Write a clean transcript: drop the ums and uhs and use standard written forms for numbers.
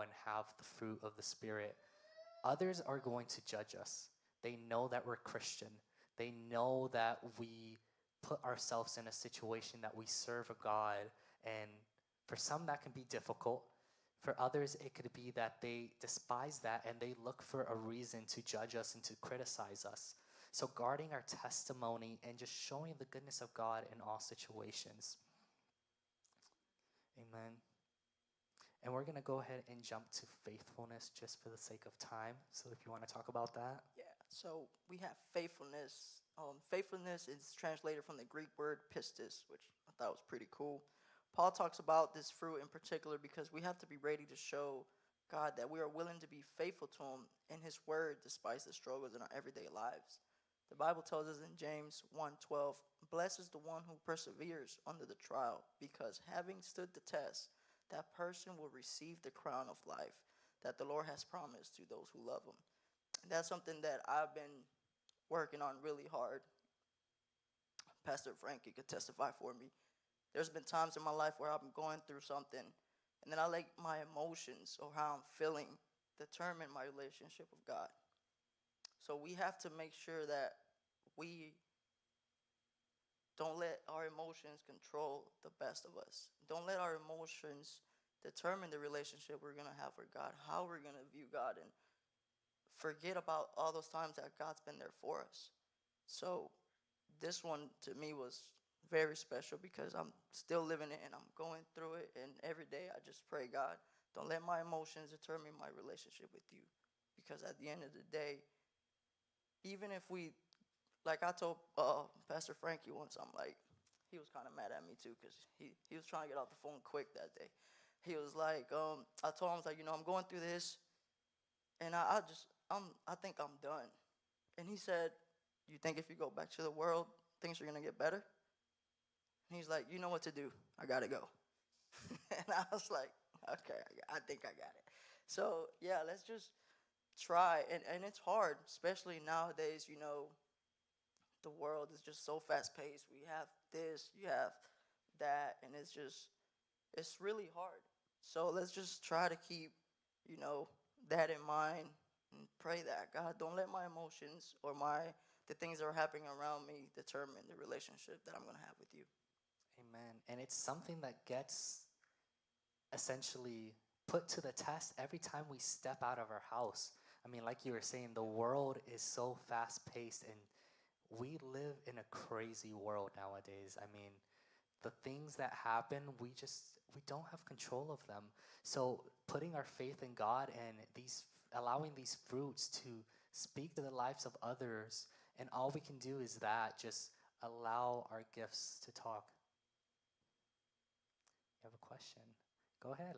and have the fruit of the Spirit, others are going to judge us. They know that we're Christian. They know that we put ourselves in a situation that we serve a God, and for some that can be difficult. For others, it could be that they despise that and they look for a reason to judge us and to criticize us. So guarding our testimony and just showing the goodness of God in all situations. Amen. And we're going to go ahead and jump to faithfulness just for the sake of time. So if you want to talk about that. Yeah, so we have faithfulness. Faithfulness is translated from the Greek word pistis, which I thought was pretty cool. Paul talks about this fruit in particular because we have to be ready to show God that we are willing to be faithful to him in his word despite the struggles in our everyday lives. The Bible tells us in James 1:12, blessed is the one who perseveres under the trial, because having stood the test, that person will receive the crown of life that the Lord has promised to those who love him. And that's something that I've been working on really hard. Pastor Frankie could testify for me. There's been times in my life where I'm going through something, and then I let my emotions or how I'm feeling determine my relationship with God. So we have to make sure that we don't let our emotions control the best of us. Don't let our emotions determine the relationship we're going to have with God, how we're going to view God, and forget about all those times that God's been there for us. So this one to me was very special because I'm still living it and I'm going through it, and every day I just pray, God, don't let my emotions determine my relationship with you, because at the end of the day, even if we, like I told Pastor Frankie once, I'm like, he was kind of mad at me too because he was trying to get off the phone quick that day. He was like, I told him, I was like, I'm going through this, and I think I'm done. And he said, you think if you go back to the world, things are going to get better? And he's like, you know what to do. I got to go. And I was like, okay, I think I got it. So, yeah, let's just try. And it's hard, especially nowadays, the world is just so fast-paced. We have this, you have that, and it's really hard. So let's just try to keep, that in mind and pray that, God, don't let my emotions or the things that are happening around me determine the relationship that I'm going to have with you. Amen. And it's something that gets essentially put to the test every time we step out of our house. I mean, like you were saying, the world is so fast-paced, and we live in a crazy world nowadays. I mean, the things that happen, we don't have control of them. So putting our faith in God and allowing these fruits to speak to the lives of others, and all we can do is that, just allow our gifts to talk. You have a question? Go ahead.